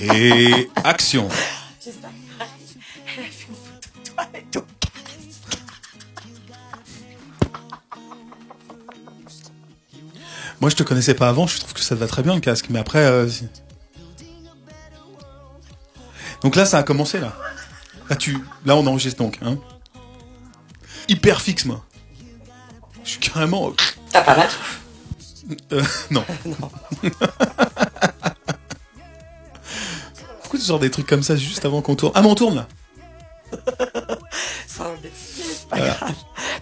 Et action. J'espère qu'elle a fait une photo de toi avec ton casque. Moi, je te connaissais pas avant, je trouve que ça te va très bien le casque, mais après... Donc là, ça a commencé, là. Là, on enregistre donc, hein. Hyper fixe, moi. Je suis carrément... T'as pas mal. Non. Non. Pourquoi tu sors des trucs comme ça juste avant qu'on tourne? Ah, mais on tourne, là. C'est pas grave.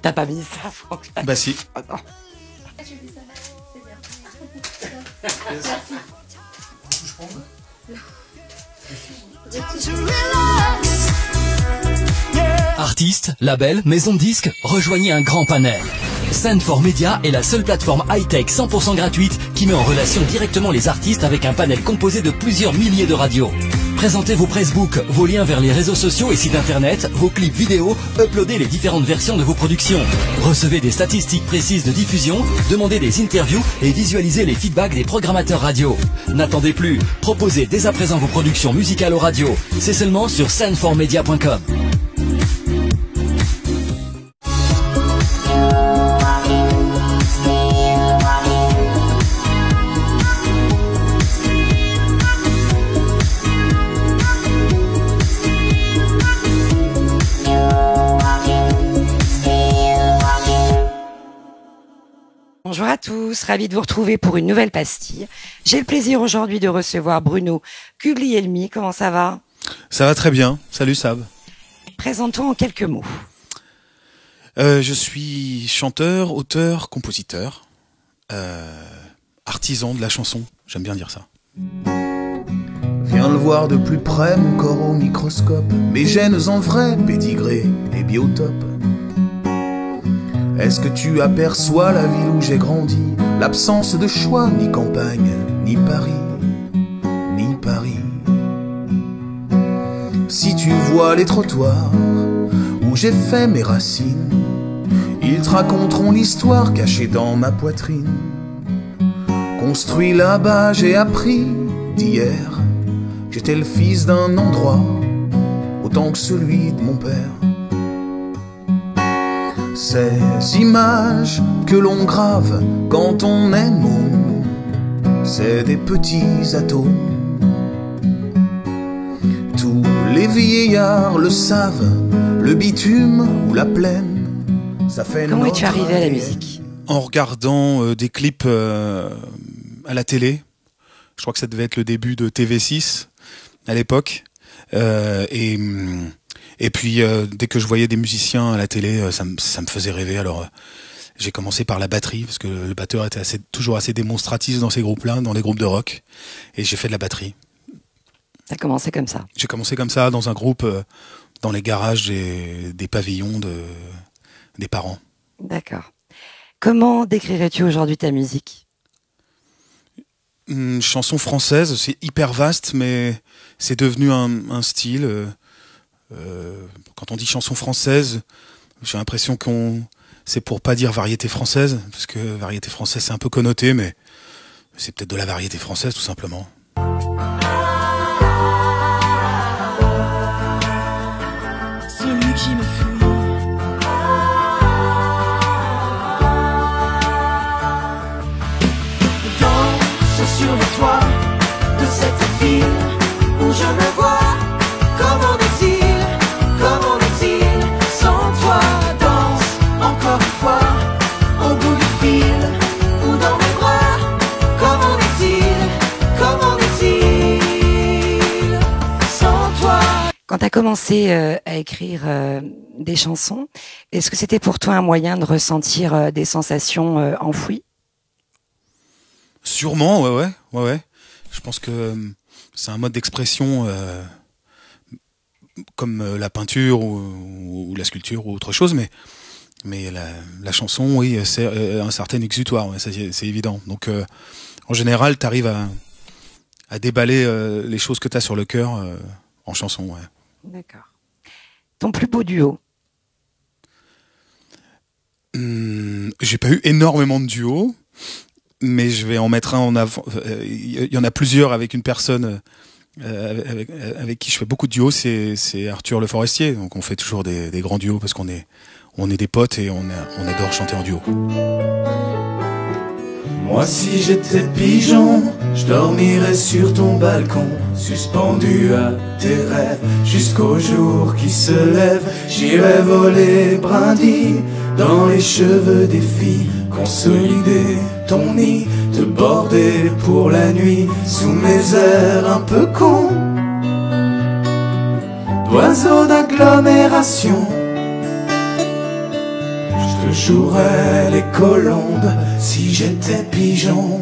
T'as pas mis ça, Franck. Bah si. Oh, non. Artistes, labels, maisons de disques, rejoignez un grand panel. Send4Media est la seule plateforme high-tech 100% gratuite qui met en relation directement les artistes avec un panel composé de plusieurs milliers de radios. Présentez vos pressbooks, vos liens vers les réseaux sociaux et sites internet, vos clips vidéo, uploadez les différentes versions de vos productions. Recevez des statistiques précises de diffusion, demandez des interviews et visualisez les feedbacks des programmateurs radio. N'attendez plus, proposez dès à présent vos productions musicales aux radios. C'est seulement sur send4media.com. Bonjour à tous, ravi de vous retrouver pour une nouvelle pastille. J'ai le plaisir aujourd'hui de recevoir Bruno Guglielmi. Comment ça va? Ça va très bien. Salut Sab. Présente-toi en quelques mots. Je suis chanteur, auteur, compositeur, artisan de la chanson. J'aime bien dire ça. Viens le voir de plus près, mon corps au microscope, mes gènes en vrai, pédigré et biotope. Est-ce que tu aperçois la ville où j'ai grandi? L'absence de choix, ni campagne, ni Paris, ni Paris. Si tu vois les trottoirs où j'ai fait mes racines, ils te raconteront l'histoire cachée dans ma poitrine. Construit là-bas, j'ai appris d'hier que j'étais le fils d'un endroit autant que celui de mon père. Ces images que l'on grave quand on est môme, c'est des petits atomes. Tous les vieillards le savent, le bitume ou la plaine, ça fait... Comment es-tu arrivé à la musique? En regardant des clips à la télé. Je crois que ça devait être le début de TV6 à l'époque. Et puis, dès que je voyais des musiciens à la télé, ça me faisait rêver. Alors, j'ai commencé par la batterie, parce que le batteur était toujours assez démonstratif dans ces groupes-là, dans les groupes de rock. Et j'ai fait de la batterie. T'as commencé comme ça? J'ai commencé comme ça, dans un groupe, dans les garages des pavillons des parents. D'accord. Comment décrirais-tu aujourd'hui ta musique? Une chanson française, c'est hyper vaste, mais c'est devenu un style... quand on dit chanson française, j'ai l'impression c'est pour pas dire variété française, parce que variété française c'est un peu connoté, mais c'est peut-être de la variété française tout simplement. Celui qui me fuit. Danse sur les toits de cette ville où je me vois. Comment est-il sans toi? Danse encore une fois au bout du fil ou dans mes bras. Comment est-il sans toi? Quand tu as commencé à écrire des chansons, est-ce que c'était pour toi un moyen de ressentir des sensations enfouies? Sûrement, ouais. Je pense que c'est un mode d'expression comme la peinture ou la sculpture ou autre chose, mais la chanson, oui, c'est un certain exutoire, ouais, c'est évident. Donc, en général, tu arrives à déballer les choses que tu as sur le cœur en chanson, ouais. D'accord. Ton plus beau duo? J'ai pas eu énormément de duos, mais je vais en mettre un en avant. Il y en a plusieurs avec une personne avec qui je fais beaucoup de duos, c'est Arthur Le Forestier. Donc on fait toujours des grands duos parce qu'on est des potes et on adore chanter en duo. Moi si j'étais pigeon, je dormirais sur ton balcon, suspendu à tes rêves, jusqu'au jour qui se lève. J'irais voler brindilles dans les cheveux des filles, consolider ton nid, te border pour la nuit, sous mes airs un peu cons d'oiseaux d'agglomération. Je te jouerais les colombes si j'étais pigeon.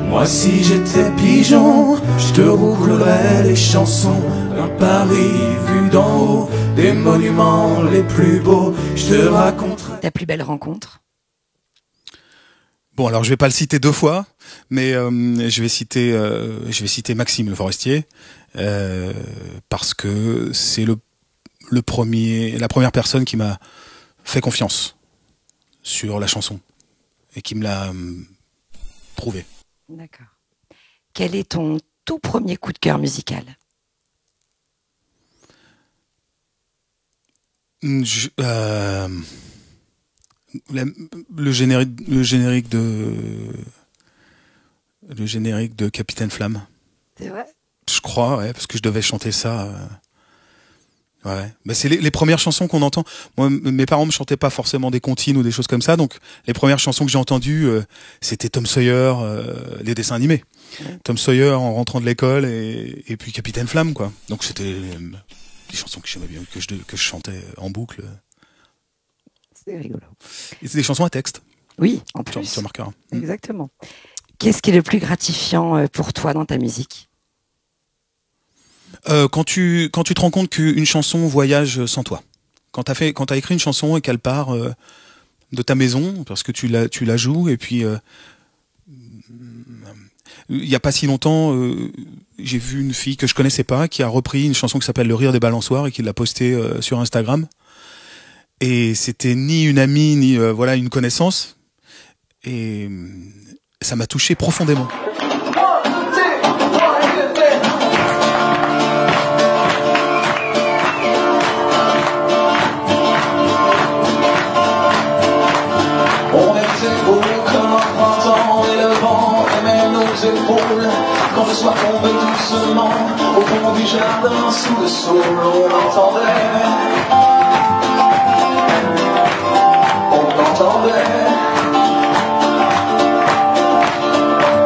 Moi si j'étais pigeon, je te roulerais les chansons d'un Paris vu d'en haut, des monuments les plus beaux, je te raconterais. Ta plus belle rencontre? Bon, alors je vais pas le citer deux fois, mais je vais citer Maxime Le Forestier parce que c'est la première personne qui m'a fait confiance sur la chanson et qui me l'a prouvé. D'accord. Quel est ton tout premier coup de cœur musical? Le générique de Capitaine Flamme. C'est vrai? Je crois, ouais, parce que je devais chanter ça. Ouais, bah c'est les premières chansons qu'on entend. Moi, mes parents me chantaient pas forcément des comptines ou des choses comme ça, donc les premières chansons que j'ai entendues, c'était Tom Sawyer, les dessins animés. Ouais. Tom Sawyer en rentrant de l'école et puis Capitaine Flamme, quoi. Donc c'était des chansons que j'aimais bien, que je chantais en boucle. C'est rigolo. Et c'est des chansons à texte. Oui, en plus. Sur marqueur. Exactement. Qu'est-ce qui est le plus gratifiant pour toi dans ta musique? Quand tu te rends compte qu'une chanson voyage sans toi. Quand t'as écrit une chanson et qu'elle part de ta maison, parce que tu la joues, et puis il y a pas si longtemps, j'ai vu une fille que je connaissais pas qui a repris une chanson qui s'appelle Le Rire des Balançoires et qui l'a postée sur Instagram. Et c'était ni une amie ni voilà une connaissance, et ça m'a touché profondément. Quand le soir tombait doucement au fond du jardin, sous le saule, on entendait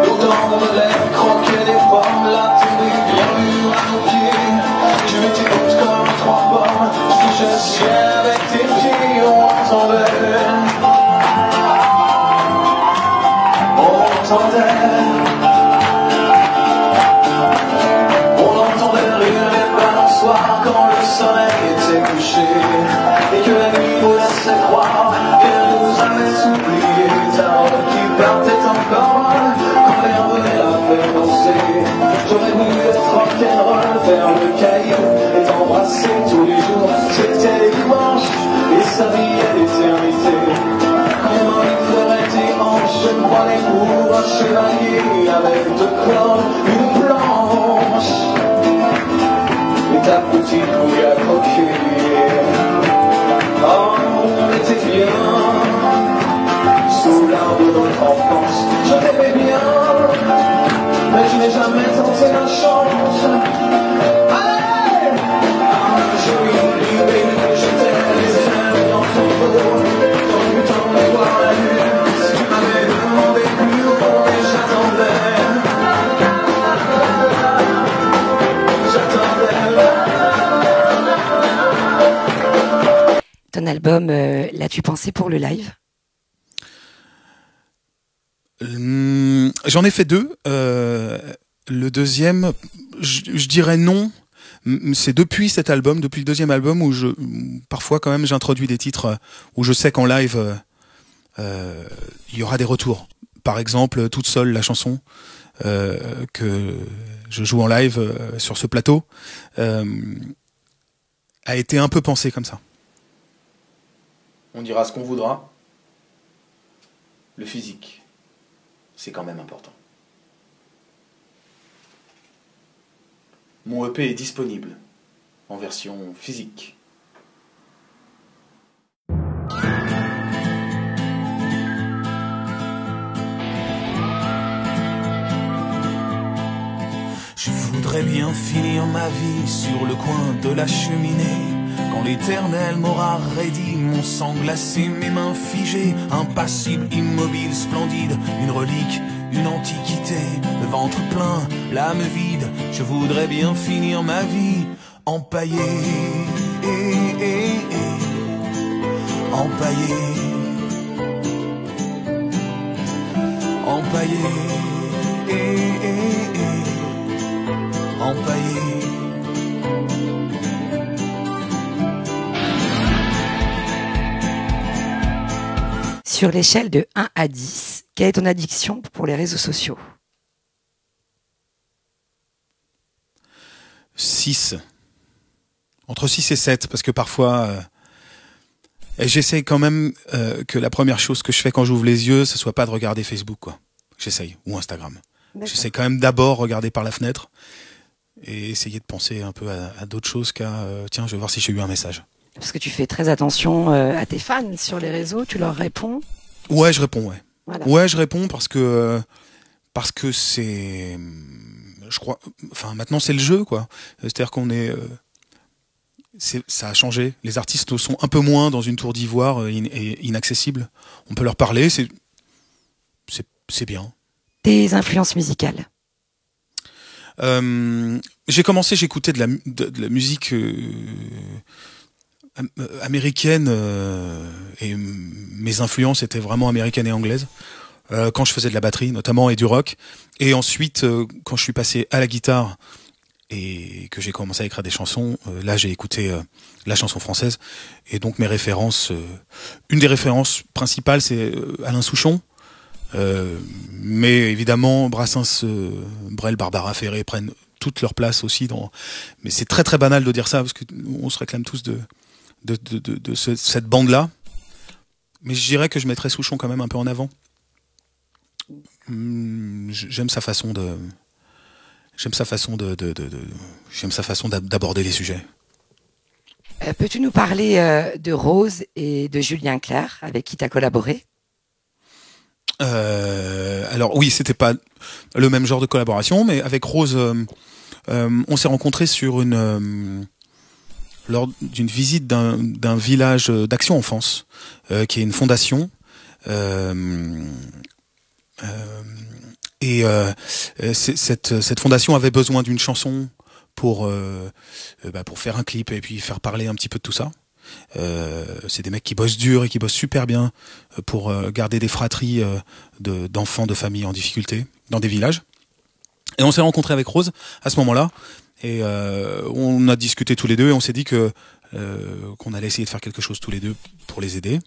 l'odeur de l'air croquer des pommes, la télé bien mûre à nos pieds. Je m'étais haute comme trois pommes, je touchais le ciel avec tes pieds, on entendait. Quand le soleil était couché et que la nuit nous laissait croire qu'elle nous avait oubliés, ta robe qui partait encore quand l'air venait la faire danser. J'aurais voulu être rock'n'roll, faire le caillou et t'embrasser tous les jours. C'était les dimanches et ça brillait l'éternité. Comment il ferait tes hanches, je me prenais pour un chevalier avec deux cordes, une planche et ta petite couille à croquer. Oh, on était bien sous l'arbre de notre enfance. Je t'aimais bien, mais je n'ai jamais tenté la chance. Allez, je lui baby, j'étais les ailes dans ton dos. Tant que t'en vais voir la lune, si tu m'avais demandé plus haut, et j'attendais. Ton album, l'as-tu pensé pour le live? J'en ai fait deux. Le deuxième, je dirais non. C'est depuis cet album, depuis le deuxième album, où parfois quand même j'introduis des titres où je sais qu'en live il y aura des retours. Par exemple, Toute seule, la chanson que je joue en live sur ce plateau a été un peu pensée comme ça. On dira ce qu'on voudra. Le physique, c'est quand même important. Mon EP est disponible en version physique. Je voudrais bien finir ma vie sur le coin de la cheminée, quand l'éternel m'aura raidi, mon sang glacé, mes mains figées, impassible, immobile, splendide, une relique, une antiquité, le ventre plein, l'âme vide. Je voudrais bien finir ma vie empaillée, empaillée, empaillée, empaillée. Sur l'échelle de 1 à 10, quelle est ton addiction pour les réseaux sociaux? 6. Entre 6 et 7, parce que parfois... j'essaye quand même que la première chose que je fais quand j'ouvre les yeux, ce soit pas de regarder Facebook, quoi. J'essaye, ou Instagram. J'essaie quand même d'abord regarder par la fenêtre et essayer de penser un peu à d'autres choses qu'à tiens, je vais voir si j'ai eu un message. Parce que tu fais très attention à tes fans sur les réseaux, tu leur réponds? Ouais, je réponds, ouais. Voilà. Ouais, je réponds parce que c'est, je crois, enfin maintenant c'est le jeu, quoi. C'est-à-dire qu'on est, ça a changé. Les artistes sont un peu moins dans une tour d'ivoire et inaccessibles. On peut leur parler, c'est bien. Tes influences musicales? J'écoutais de la musique américaine et mes influences étaient vraiment américaines et anglaises quand je faisais de la batterie notamment et du rock. Et ensuite quand je suis passé à la guitare et que j'ai commencé à écrire des chansons, là j'ai écouté la chanson française. Et donc mes références, une des références principales c'est Alain Souchon. Mais évidemment Brassens, Brel, Barbara Ferré prennent toute leur place aussi dans. Mais c'est très très banal de dire ça parce que on se réclame tous de cette bande-là. Mais je dirais que je mettrais Souchon quand même un peu en avant. J'aime sa façon d'aborder les sujets. Peux-tu nous parler de Rose et de Julien Clerc, avec qui tu as collaboré? Alors oui, c'était pas le même genre de collaboration, mais avec Rose, on s'est rencontrés sur lors d'une visite d'un village d'Action Enfance, qui est une fondation. Cette fondation avait besoin d'une chanson pour faire un clip et puis faire parler un petit peu de tout ça. C'est des mecs qui bossent dur et qui bossent super bien pour garder des fratries d'enfants de familles en difficulté dans des villages. Et on s'est rencontrés avec Rose à ce moment-là et on a discuté tous les deux et on s'est dit que qu'on allait essayer de faire quelque chose tous les deux pour les aider.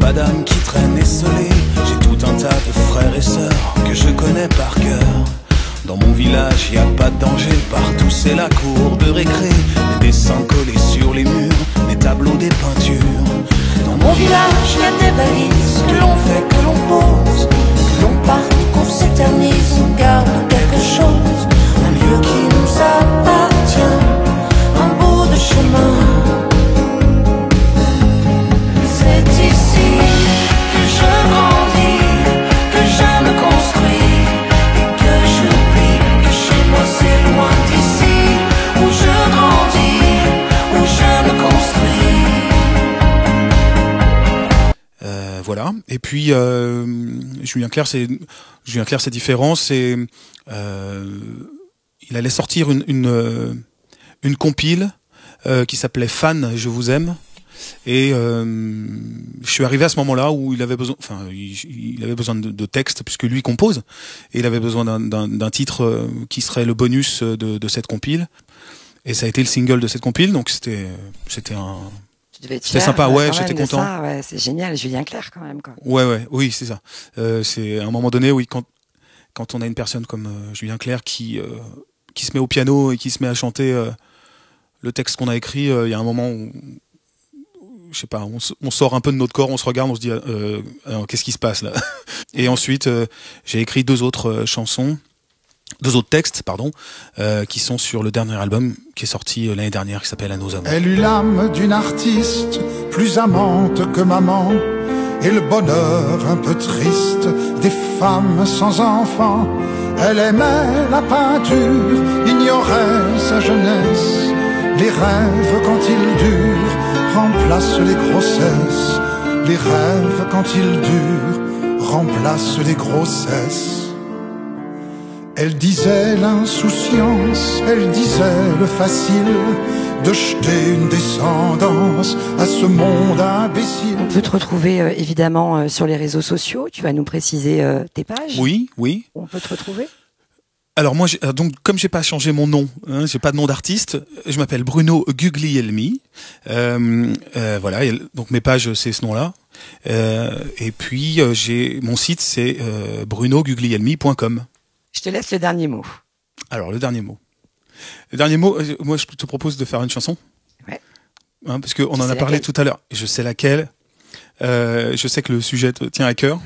Madame qui traîne esselée, j'ai tout un tas de frères et sœurs que je connais par cœur. Dans mon village, y a pas de danger, partout c'est la cour de récré. Des dessins collés sur les murs, des tableaux, des peintures. Dans mon village, y a des valises que l'on fait, que l'on pose, que l'on parte, qu'on s'éternise, on garde quelque chose. Un lieu qui nous appartient, un bout de chemin. C'est ici que je grandis, que je me construis et que j'oublie que chez moi c'est loin d'ici. Où je grandis, où je me construis. Voilà. Et puis Julien Clerc c'est différent. C'est il allait sortir une compile qui s'appelait Fan, je vous aime. Et je suis arrivé à ce moment-là où il avait besoin, il avait besoin de texte puisque lui compose, et il avait besoin d'un titre qui serait le bonus de cette compile. Et ça a été le single de cette compile, donc c'était sympa, ouais, j'étais content. Ça, ouais, c'est génial, Julien Clerc quand même, quoi. Oui, c'est ça. C'est à un moment donné, oui, quand on a une personne comme Julien Clerc qui se met au piano et qui se met à chanter le texte qu'on a écrit, il y a un moment où, je sais pas, on sort un peu de notre corps, on se regarde, on se dit alors, qu'est-ce qui se passe là? Et ensuite, j'ai écrit deux autres textes, qui sont sur le dernier album qui est sorti l'année dernière, qui s'appelle À nos amants. Elle eut l'âme d'une artiste, plus amante que maman, et le bonheur un peu triste des femmes sans enfants. Elle aimait la peinture, ignorait sa jeunesse. Les rêves quand ils durent remplacent les grossesses. Les rêves quand ils durent remplacent les grossesses. Elle disait l'insouciance, elle disait le facile de jeter une descendance à ce monde imbécile. On peut te retrouver évidemment sur les réseaux sociaux. Tu vas nous préciser tes pages. Oui. On peut te retrouver. Alors moi, donc comme j'ai pas changé mon nom, j'ai pas de nom d'artiste, je m'appelle Bruno Guglielmi. Voilà, donc mes pages c'est ce nom-là. Et puis j'ai mon site c'est brunoguglielmi.com. Je te laisse le dernier mot. Alors le dernier mot. Le dernier mot, moi je te propose de faire une chanson. Ouais. Parce qu'on en a parlé tout à l'heure. Je sais laquelle. Je sais que le sujet te tient à cœur.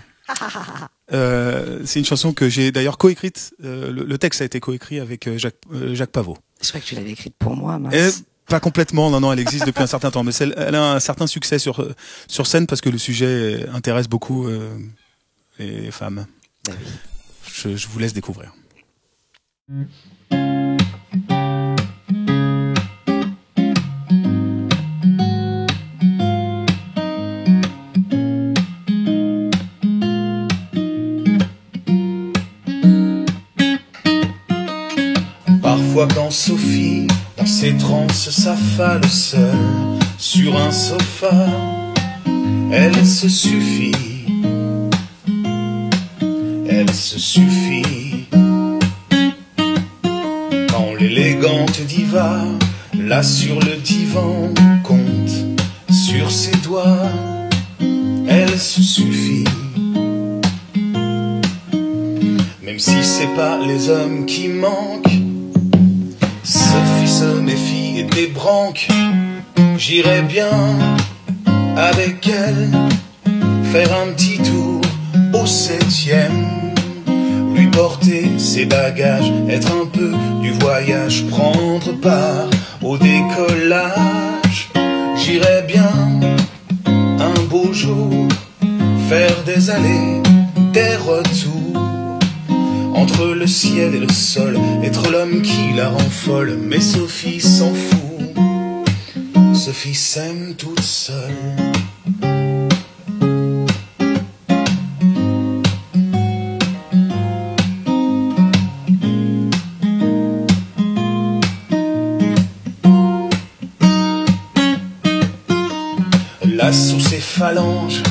C'est une chanson que j'ai d'ailleurs coécrite. Le texte a été coécrit avec Jacques Pavot. Je crois que tu l'avais écrite pour moi, mince. Pas complètement, non, elle existe depuis un certain temps, mais elle a un certain succès sur scène parce que le sujet intéresse beaucoup les femmes. Ah oui. Je vous laisse découvrir. Parfois quand Sophie, dans ses transes, s'affale seule sur un sofa, elle se suffit. Elle se suffit. Quand l'élégante diva, là sur le divan, compte sur ses doigts, elle se suffit. Même si c'est pas les hommes qui manquent, Sophie se méfie des branques. J'irais bien avec elle faire un petit tour au 7e, lui porter ses bagages, être un peu du voyage, prendre part au décollage. J'irais bien un beau jour faire des allers, des retours entre le ciel et le sol, être l'homme qui la rend folle. Mais Sophie s'en fout, Sophie s'aime toute seule. Là sous ses phalanges,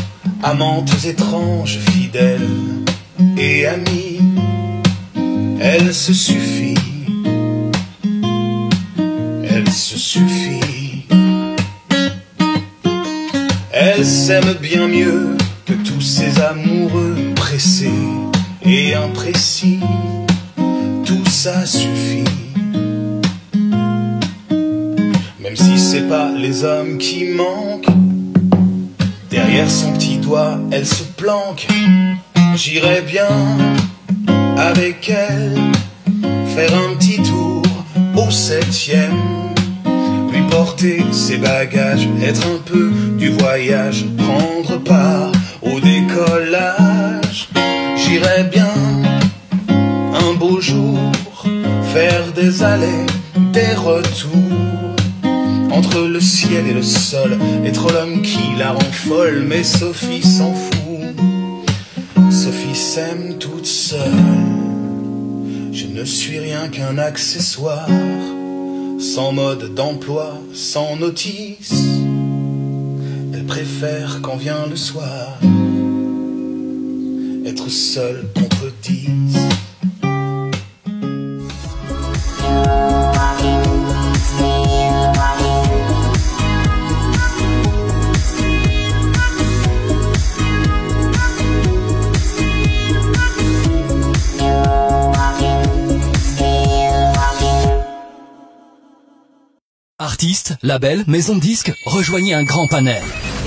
amantes étranges, fidèles et amies, elle se suffit, elle se suffit. Elle s'aime bien mieux que tous ces amoureux pressés et imprécis, tout ça suffit. Même si c'est pas les hommes qui manquent, derrière son petit doigt, elle se planque. J'irais bien avec elle faire un petit tour au 7e, lui porter ses bagages, être un peu du voyage, prendre part au décollage. J'irais bien un beau jour faire des allers, des retours entre le ciel et le sol, être l'homme qui la rend folle. Mais Sophie s'en fout, Sophie s'aime toute seule. Je ne suis rien qu'un accessoire, sans mode d'emploi, sans notice. préfère quand vient le soir être seul contre 10. Artistes, labels, maisons de disques, rejoignez un grand panel.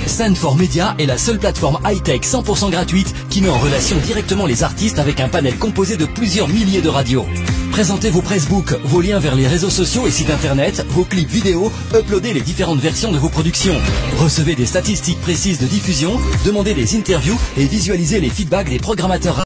Send4 Media est la seule plateforme high-tech 100% gratuite qui met en relation directement les artistes avec un panel composé de plusieurs milliers de radios. Présentez vos pressbooks, vos liens vers les réseaux sociaux et sites internet, vos clips vidéo, uploadez les différentes versions de vos productions. Recevez des statistiques précises de diffusion, demandez des interviews et visualisez les feedbacks des programmateurs.